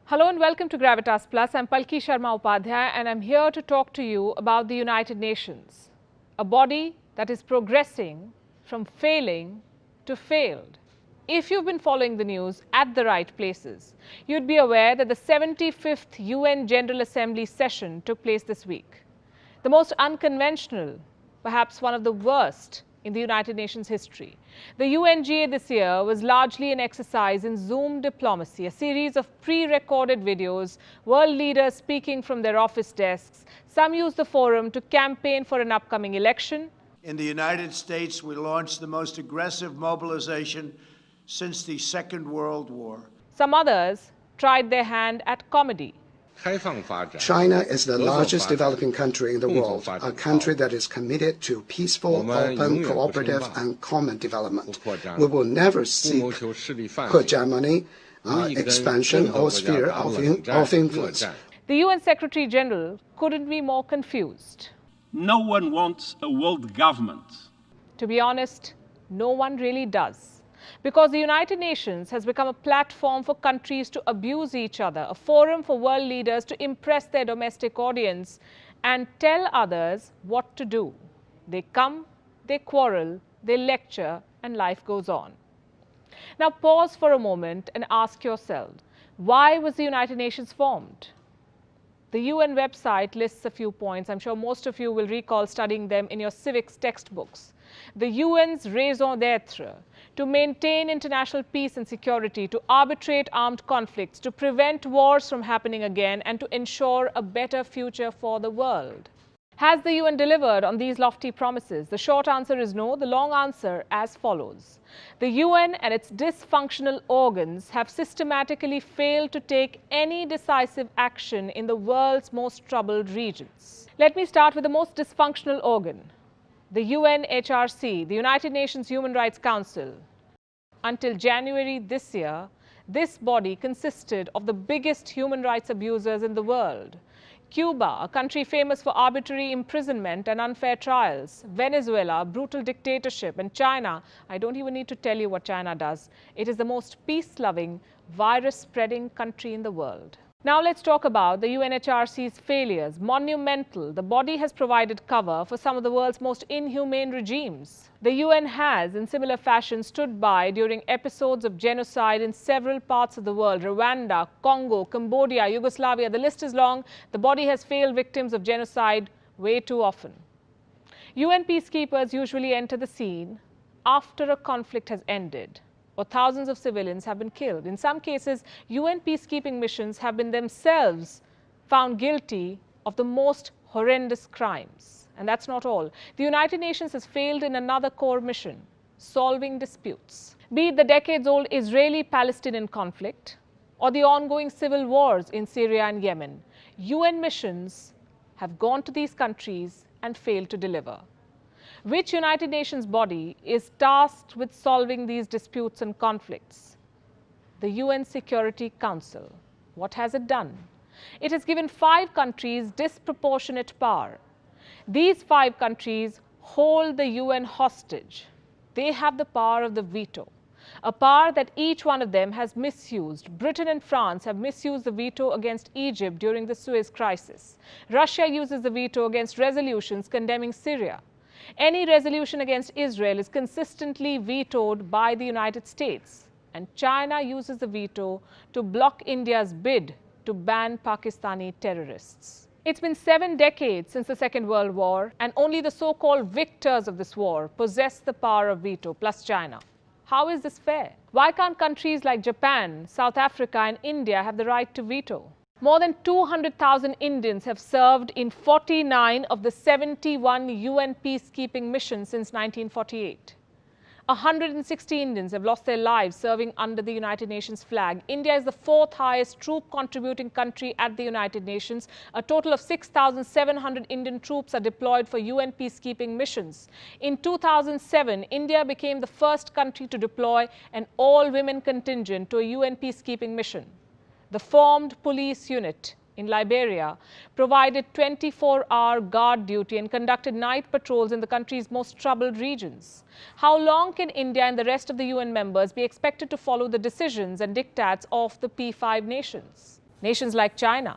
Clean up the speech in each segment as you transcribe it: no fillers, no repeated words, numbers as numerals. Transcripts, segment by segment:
Hello and welcome to Gravitas Plus. I'm Palki Sharma Upadhyay and I'm here to talk to you about the United Nations, a body that is progressing from failing to failed. If you've been following the news at the right places, you'd be aware that the 75th UN General Assembly session took place this week. The most unconventional, perhaps one of the worst in the United Nations history. The UNGA this year was largely an exercise in Zoom diplomacy, a series of pre-recorded videos, world leaders speaking from their office desks. Some used the forum to campaign for an upcoming election. In the United States, we launched the most aggressive mobilization since the Second World War. Some others tried their hand at comedy. China is the largest developing country in the world, a country that is committed to peaceful, open, cooperative, and common development. We will never seek hegemony, expansion, or sphere of influence. The UN Secretary General couldn't be more confused. No one wants a world government. To be honest, no one really does. Because the United Nations has become a platform for countries to abuse each other, a forum for world leaders to impress their domestic audience and tell others what to do. They come, they quarrel, they lecture, and life goes on. Now pause for a moment and ask yourself, why was the United Nations formed? The UN website lists a few points. I'm sure most of you will recall studying them in your civics textbooks. The UN's raison d'etre: to maintain international peace and security, to arbitrate armed conflicts, to prevent wars from happening again, and to ensure a better future for the world. Has the UN delivered on these lofty promises? The short answer is no. The long answer as follows. The UN and its dysfunctional organs have systematically failed to take any decisive action in the world's most troubled regions. Let me start with the most dysfunctional organ, the UNHRC, the United Nations Human Rights Council. Until January this year, this body consisted of the biggest human rights abusers in the world. Cuba, a country famous for arbitrary imprisonment and unfair trials. Venezuela, brutal dictatorship. And China, I don't even need to tell you what China does. It is the most peace-loving, virus-spreading country in the world. Now let's talk about the UNHRC's failures. Monumental. The body has provided cover for some of the world's most inhumane regimes. The UN has, in similar fashion, stood by during episodes of genocide in several parts of the world. Rwanda, Congo, Cambodia, Yugoslavia, the list is long. The body has failed victims of genocide way too often. UN peacekeepers usually enter the scene after a conflict has ended, or thousands of civilians have been killed. In some cases, UN peacekeeping missions have been themselves found guilty of the most horrendous crimes. And that's not all. The United Nations has failed in another core mission, solving disputes. Be it the decades-old Israeli-Palestinian conflict or the ongoing civil wars in Syria and Yemen, UN missions have gone to these countries and failed to deliver. Which United Nations body is tasked with solving these disputes and conflicts? The UN Security Council. What has it done? It has given 5 countries disproportionate power. These 5 countries hold the UN hostage. They have the power of the veto, a power that each one of them has misused. Britain and France have misused the veto against Egypt during the Suez crisis. Russia uses the veto against resolutions condemning Syria. Any resolution against Israel is consistently vetoed by the United States. And China uses the veto to block India's bid to ban Pakistani terrorists. It's been 7 decades since the Second World War, and only the so-called victors of this war possess the power of veto, plus China. How is this fair? Why can't countries like Japan, South Africa, and India have the right to veto? More than 200,000 Indians have served in 49 of the 71 UN peacekeeping missions since 1948. 160 Indians have lost their lives serving under the United Nations flag. India is the 4th highest troop contributing country at the United Nations. A total of 6,700 Indian troops are deployed for UN peacekeeping missions. In 2007, India became the first country to deploy an all-women contingent to a UN peacekeeping mission. The formed police unit in Liberia provided 24-hour guard duty and conducted night patrols in the country's most troubled regions. How long can India and the rest of the UN members be expected to follow the decisions and diktats of the P5 nations? Nations like China,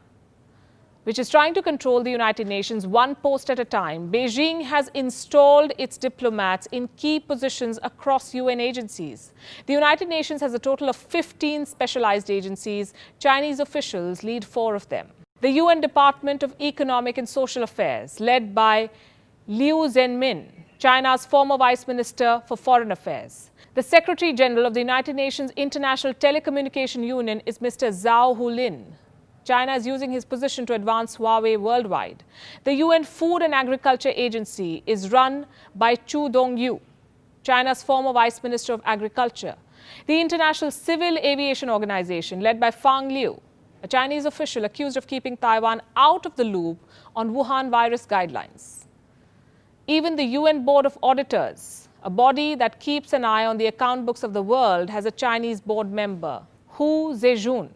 which is trying to control the United Nations one post at a time, Beijing has installed its diplomats in key positions across UN agencies. The United Nations has a total of 15 specialized agencies. Chinese officials lead 4 of them. The UN Department of Economic and Social Affairs, led by Liu Zhenmin, China's former Vice Minister for Foreign Affairs. The Secretary General of the United Nations International Telecommunication Union is Mr. Zhao Hulin. China is using his position to advance Huawei worldwide. The UN Food and Agriculture Agency is run by Chu Dongyu, China's former Vice Minister of Agriculture. The International Civil Aviation Organization, led by Fang Liu, a Chinese official accused of keeping Taiwan out of the loop on Wuhan virus guidelines. Even the UN Board of Auditors, a body that keeps an eye on the account books of the world, has a Chinese board member, Hu Zhejun,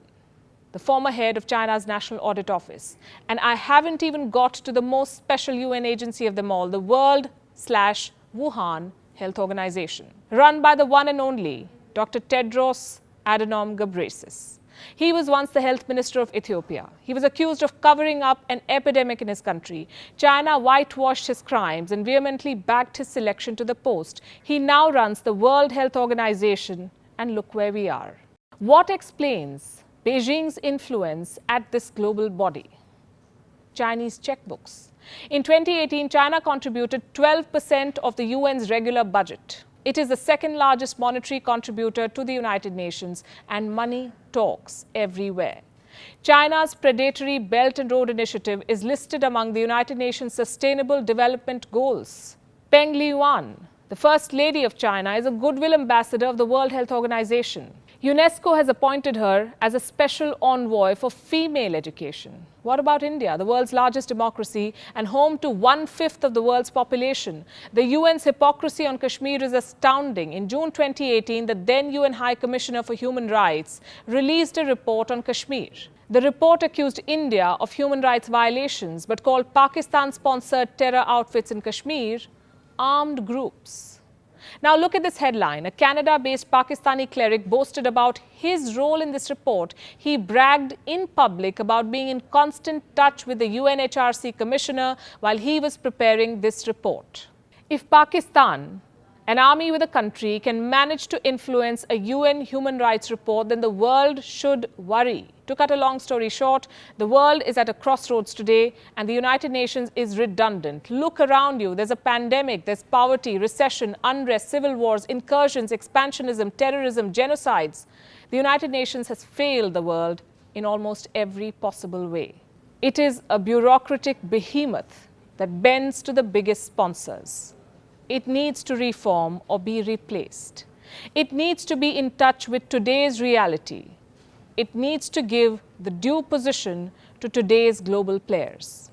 the former head of China's National Audit Office. And I haven't even got to the most special UN agency of them all, the World/Wuhan Health Organization, run by the one and only Dr. Tedros Adhanom Ghebreyesus. He was once the health minister of Ethiopia. He was accused of covering up an epidemic in his country. China whitewashed his crimes and vehemently backed his selection to the post. He now runs the World Health Organization, and look where we are. What explains Beijing's influence at this global body? Chinese checkbooks. In 2018, China contributed 12% of the UN's regular budget. It is the second largest monetary contributor to the United Nations, and money talks everywhere. China's predatory Belt and Road Initiative is listed among the United Nations Sustainable Development Goals. Peng Liyuan, the First Lady of China, is a goodwill ambassador of the World Health Organization. UNESCO has appointed her as a special envoy for female education. What about India, the world's largest democracy and home to 1/5 of the world's population? The UN's hypocrisy on Kashmir is astounding. In June 2018, the then UN High Commissioner for Human Rights released a report on Kashmir. The report accused India of human rights violations, but called Pakistan-sponsored terror outfits in Kashmir armed groups. Now look at this headline. A Canada-based Pakistani cleric boasted about his role in this report. He bragged in public about being in constant touch with the UNHRC commissioner while he was preparing this report. If Pakistan, an army with a country, can manage to influence a UN human rights report, then the world should worry. To cut a long story short, the world is at a crossroads today, and the United Nations is redundant. Look around you. There's a pandemic, there's poverty, recession, unrest, civil wars, incursions, expansionism, terrorism, genocides. The United Nations has failed the world in almost every possible way. It is a bureaucratic behemoth that bends to the biggest sponsors. It needs to reform or be replaced. It needs to be in touch with today's reality. It needs to give the due position to today's global players.